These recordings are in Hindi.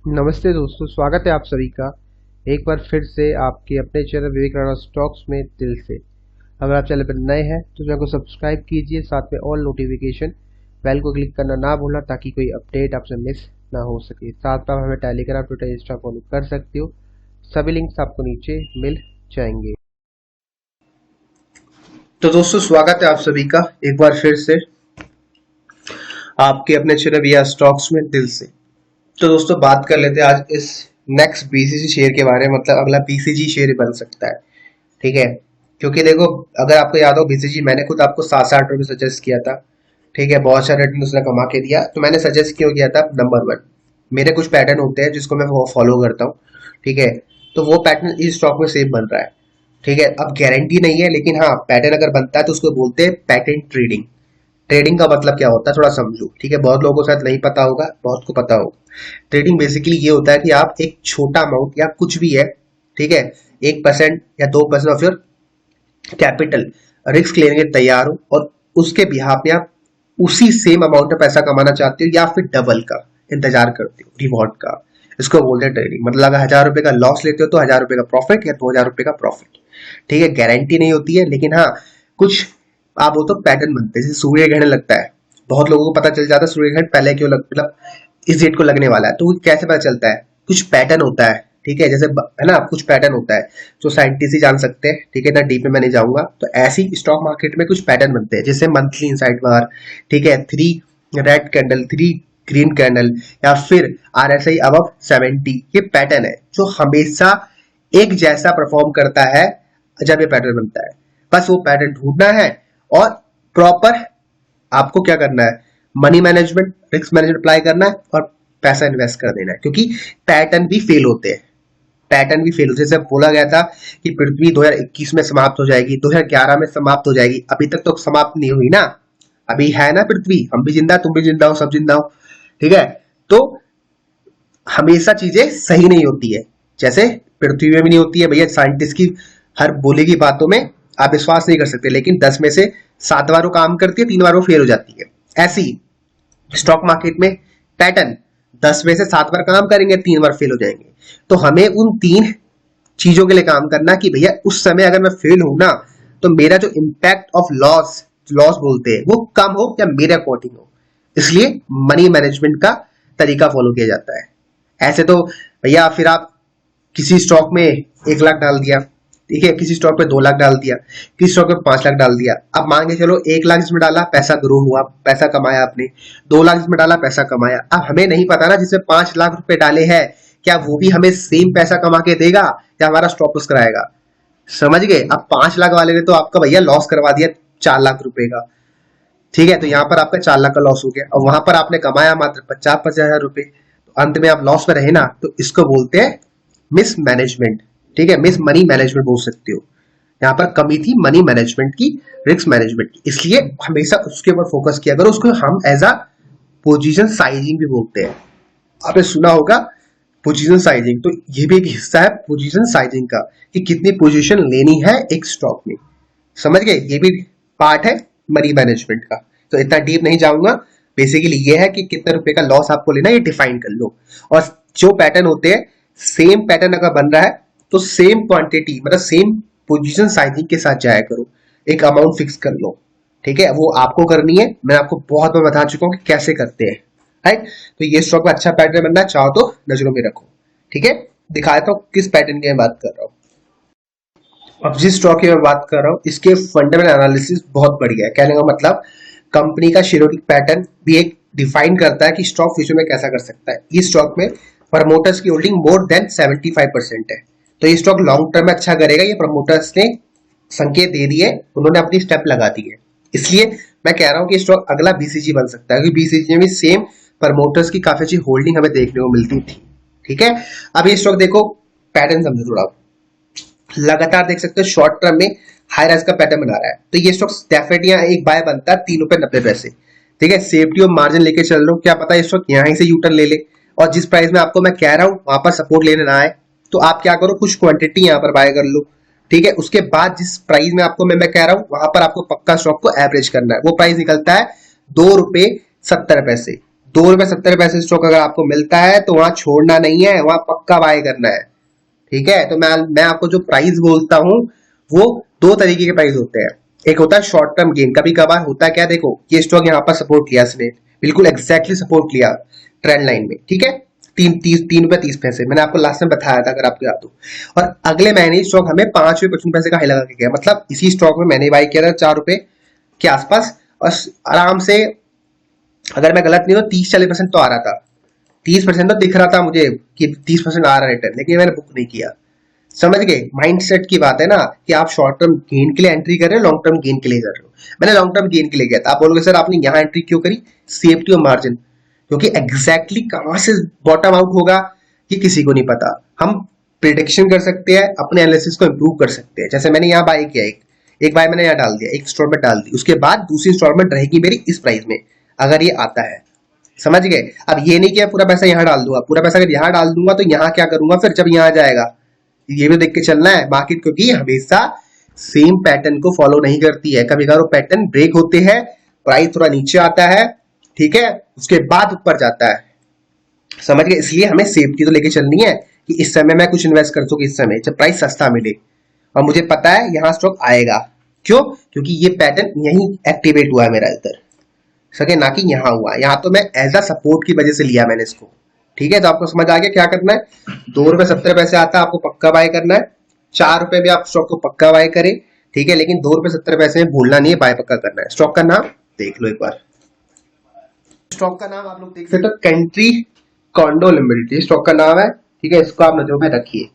नमस्ते दोस्तों, स्वागत है आप सभी का एक बार फिर से आपके अपने चैनल विवेक राणा स्टॉक्स में दिल से। अगर आप चैनल पर नए हैं तो चैनल को सब्सक्राइब कीजिए, साथ में ऑल नोटिफिकेशन बेल को क्लिक करना ना भूलना ताकि कोई अपडेट आपसे मिस ना हो सके। साथ में आप हमें टेलीग्राम, ट्विटर, इंस्टा फॉलो कर सकते हो। सभी लिंक्स आपको नीचे मिल जाएंगे। तो दोस्तों, स्वागत है आप सभी का एक बार फिर से आपके अपने चैनल विया स्टॉक्स में दिल से। तो दोस्तों, बात कर लेते हैं आज इस नेक्स्ट बीसीजी शेयर के बारे में, मतलब अगला बीसीजी शेयर बन सकता है। ठीक है, क्योंकि देखो, अगर आपको याद हो बीसीजी मैंने खुद आपको 7-8 रुपए सजेस्ट किया था। ठीक है, बहुत सारे रिटर्न उसने कमा के दिया। तो मैंने सजेस्ट क्यों किया था? नंबर 1, मेरे कुछ पैटर्न होते हैं जिसको मैं फॉलो करता हूँ। ठीक है, तो वो पैटर्न इस स्टॉक में सेम बन रहा है। ठीक है, अब गारंटी नहीं है, लेकिन हाँ, पैटर्न अगर बनता है तो उसको बोलते हैं पैटर्न ट्रेडिंग। ट्रेडिंग का मतलब क्या होता है थोड़ा समझो। ठीक है, बहुत लोगों को शायद नहीं पता होगा, बहुत को पता होगा। ट्रेडिंग बेसिकली ये होता है कि आप एक छोटा अमाउंट या कुछ भी है, ठीक है, 1% या 2% ऑफ योर कैपिटल रिस्क लेने के तैयार हो, और उसके बिहाफ में आप उसी सेम अमाउंट में पैसा कमाना चाहते हो या फिर डबल का इंतजार करते हो, रिवॉर्ड का। इसको बोलते हैं ट्रेडिंग। मतलब अगर 1000 रुपए का लॉस लेते हो तो 1000 रुपए का प्रॉफिट या 2000 रुपए का प्रॉफिट। ठीक है, गारंटी नहीं होती है, लेकिन हाँ, कुछ आप वो तो पैटर्न बनते हैं। जैसे सूर्य ग्रहण लगता है, बहुत लोगों को पता चल जाता है सूर्य ग्रहण पहले क्यों मतलब इस डेट को लगने वाला है। तो वो कैसे पता चलता है? कुछ पैटर्न होता है। ठीक है, जैसे है ना, कुछ पैटर्न होता है जो साइंटिस्ट ही जान सकते हैं। ठीक है, ना डीप में मैं नहीं जाऊंगा। तो ऐसी स्टॉक मार्केट में कुछ पैटर्न बनते हैं, जैसे मंथली इनसाइड बार, ठीक है, 3 रेड कैंडल, 3 ग्रीन कैंडल, या फिर RSI अबव 70। ये पैटर्न है जो हमेशा एक जैसा परफॉर्म करता है जब ये पैटर्न बनता है। बस वो पैटर्न ढूंढना है और प्रॉपर आपको क्या करना है, money management, risk management apply करना है और पैसा इन्वेस्ट कर देना है। क्योंकि पैटर्न भी फेल होते हैं, पैटर्न भी फेल होते हैं। जैसे बोला गया था कि पृथ्वी 2021 में समाप्त हो जाएगी, 2011 में समाप्त हो जाएगी, अभी तक तो समाप्त नहीं हुई ना, अभी है ना पृथ्वी, हम भी जिंदा, तुम भी जिंदा हो, सब जिंदा हो। ठीक है, तो हमेशा चीजें सही नहीं होती है, जैसे पृथ्वी में भी नहीं होती है भैया। साइंटिस्ट की हर बोली की बातों में आप विश्वास नहीं कर सकते, लेकिन 10 में से 7 बार वो काम करती है, 3 बार वो फेल हो जाती है। ऐसी स्टॉक मार्केट में पैटर्न 10 में से 7 बार काम करेंगे, 3 बार फेल हो जाएंगे। तो हमें उन 3 चीजों के लिए काम करना कि भैया उस समय अगर मैं फेल हूं ना, तो मेरा जो इम्पैक्ट ऑफ लॉस, लॉस बोलते हैं, वो कम हो या मेरे अकॉर्डिंग हो। इसलिए मनी मैनेजमेंट का तरीका फॉलो किया जाता है। ऐसे तो भैया फिर आप किसी स्टॉक में 1 लाख डाल दिया, ठीक है, किसी स्टॉक पे 2 लाख डाल दिया, किसी स्टॉक पे 5 लाख डाल दिया। अब मान के चलो 1 लाख इसमें डाला, पैसा ग्रो हुआ, पैसा कमाया आपने। 2 लाख इसमें डाला, पैसा कमाया। अब हमें नहीं पता ना, जिसमें 5 लाख रुपए डाले हैं, क्या वो भी हमें सेम पैसा कमा के देगा या हमारा स्टॉप लॉस कराएगा? समझ गए? अब 5 लाख वाले ने तो आपका भैया लॉस करवा दिया 4 लाख रुपए का। ठीक है, तो यहाँ पर आपका 4 लाख का लॉस हो गया और वहां पर आपने कमाया मात्र 50-50 हजार रुपए। तो अंत में आप लॉस में रहे ना, तो इसको बोलते हैं मिस मैनेजमेंट। ठीक है, मिस मनी मैनेजमेंट बोल सकते हो। यहाँ पर कमी थी मनी मैनेजमेंट की, रिस्क मैनेजमेंट की, इसलिए हमेशा उसके ऊपर फोकस किया करो। उसको हम एज अ पोजीशन साइजिंग भी बोलते हैं। आपने सुना होगा पोजीशन साइजिंग, तो ये भी एक हिस्सा है पोजीशन साइजिंग का, कि कितनी पोजीशन लेनी है एक स्टॉक में। समझ गए? ये भी पार्ट है मनी मैनेजमेंट का। तो इतना डीप नहीं जाऊंगा। बेसिकली ये है कि कितने रुपए का लॉस आपको लेना है, ये डिफाइन कर लो। और जो पैटर्न होते हैं, सेम पैटर्न अगर बन रहा है तो सेम क्वांटिटी, मतलब सेम पोजीशन साइजिंग के साथ जाया करो। एक अमाउंट फिक्स कर लो। ठीक है, वो आपको करनी है। मैं आपको बहुत बार बता चुका हूँ कि कैसे करते हैं। राइट, तो ये स्टॉक में अच्छा पैटर्न बनना चाहो तो नजरों में रखो। ठीक है, दिखाता हूँ किस पैटर्न की मैं बात कर रहा हूँ। अब जिस स्टॉक की मैं बात कर रहा हूँ, इसके फंडामेंटल एनालिसिस बहुत बढ़िया है। कहने का मतलब, कंपनी का शेयरहोल्डिंग पैटर्न भी एक डिफाइन करता है कि स्टॉक फ्यूचर में कैसा कर सकता है। इस स्टॉक में प्रमोटर्स की होल्डिंग मोर देन 75% है, तो ये स्टॉक लॉन्ग टर्म में अच्छा करेगा। ये प्रमोटर्स ने संकेत दे दिए, उन्होंने अपनी स्टेप लगा दी है। इसलिए मैं कह रहा हूँ कि स्टॉक अगला बीसीजी बन सकता है, क्योंकि बीसीजी में भी सेम प्रमोटर्स की काफी अच्छी होल्डिंग हमें देखने को मिलती थी। ठीक है, अब ये स्टॉक देखो, पैटर्न समझो थोड़ा। लगातार देख सकते हो शॉर्ट टर्म में हाई राइज का पैटर्न बना रहा है, तो ये स्टॉक डेफिनेटली एक बाय बनता है 3 रुपए 90 पैसे। ठीक है, सेफ्टी और मार्जिन लेके चल रहा हूँ, क्या पता ये स्टॉक यहाँ से यूटर्न ले ले, और जिस प्राइस में आपको मैं कह रहा हूँ वहां पर सपोर्ट लेने ना आए, तो आप क्या करो, कुछ क्वांटिटी यहाँ पर बाय कर लो। ठीक है, उसके बाद जिस प्राइस में आपको मैं कह रहा हूँ, वहां पर आपको पक्का स्टॉक को एवरेज करना है। वो प्राइस निकलता है 2 रुपए 70 पैसे, ₹2.70 स्टॉक अगर आपको मिलता है तो वहां छोड़ना नहीं है, वहां पक्का बाय करना है। ठीक है, तो मैं आपको जो प्राइस बोलता हूँ वो दो तरीके के प्राइस होते हैं। एक होता है शॉर्ट टर्म गेन, कभी कभार होता है क्या, देखो ये स्टॉक यहाँ पर सपोर्ट किया इसने, बिल्कुल एग्जैक्टली सपोर्ट किया ट्रेंड लाइन में, ठीक है, 3.30 मैंने आपको लास्ट में बताया था अगर आपको याद हो। और अगले महीने स्टॉक हमें ₹5.55 का हाई लगा के गया, मतलब इसी स्टॉक में मैंने बाई किया था ₹4 के आसपास, और आराम से, अगर मैं गलत नहीं हूँ 30-40% तो आ रहा था, 30% तो दिख रहा था मुझे कि 30% आ रहा है रिटर्न, लेकिन मैंने बुक नहीं किया। समझ गए, माइंडसेट की बात है ना, कि आप शॉर्ट टर्म गेन के लिए एंट्री कर रहे हो, लॉन्ग टर्म गेन के लिए कर रहे हो। मैंने लॉन्ग टर्म गेन के लिए किया था। आप बोलोगे सर आपने यहाँ एंट्री क्यों करी, सेफ्टी और मार्जिन, क्योंकि एग्जैक्टली कहां से बॉटम आउट होगा ये किसी को नहीं पता। हम प्रिडिक्शन कर सकते हैं, अपने एनालिसिस को इंप्रूव कर सकते हैं। जैसे मैंने यहाँ बाय किया, एक बाय मैंने यहाँ डाल दिया, एक इंस्टॉलमेंट डाल दी, उसके बाद दूसरी इंस्टॉलमेंट रहेगी मेरी इस प्राइस में, अगर ये आता है। समझ गए, अब ये नहीं किया पूरा पैसा यहाँ डाल दूंगा, पूरा पैसा अगर यहाँ डाल दूंगा तो यहाँ क्या करूंगा फिर जब यहाँ जाएगा, ये भी देख के चलना है मार्केट, क्योंकि हमेशा सेम पैटर्न को फॉलो नहीं करती है। कभी कभार वो पैटर्न ब्रेक होते हैं, प्राइस थोड़ा नीचे आता है, ठीक है, उसके बाद ऊपर जाता है। समझ गए, इसलिए हमें सेफ्टी तो लेके चलनी है कि इस समय मैं कुछ इन्वेस्ट कर सकूं, इस समय जब प्राइस सस्ता मिले और मुझे पता है यहाँ स्टॉक आएगा। क्यों, क्योंकि ये पैटर्न यहीं एक्टिवेट हुआ है मेरा इधर, सके ना कि यहाँ हुआ। यहाँ तो मैं एज अ सपोर्ट की वजह से लिया मैंने इसको। ठीक है, तो आपको समझ आ गया क्या करना है। ₹2.70 आता है, आपको पक्का बाय करना है। ₹4 में आप स्टॉक को पक्का बाय करें, ठीक है, लेकिन ₹2.70 में भूलना नहीं है, बाय पक्का करना है। स्टॉक का नाम देख लो एक बार, स्टॉक का नाम आप लोग देख सकते हो, कंट्री कॉन्डो लिमिटेड स्टॉक का नाम है। ठीक है, इसको आप नजरों में रखिए।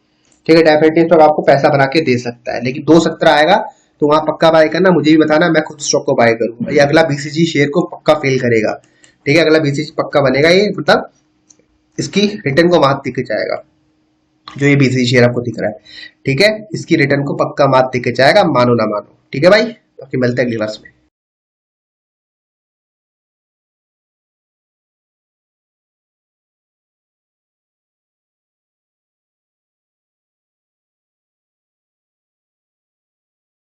ठीक है, डेफिनेटली स्टॉक आपको पैसा बना के दे सकता है, लेकिन 2.70 आएगा तो वहां पक्का बाय करना, मुझे भी बताना, मैं खुद स्टॉक को बाय करूंगा। ये अगला बीसीजी शेयर को पक्का फेल करेगा। ठीक है, अगला बीसीजी पक्का बनेगा, ये मतलब इसकी रिटर्न को मात दिख जाएगा, जो ये बीसीजी शेयर आपको दिख रहा है। ठीक है, इसकी रिटर्न को पक्का मात दिख जाएगा, मानो ना मानो। ठीक है भाई, बाकी मिलते हैं अगली क्लास में।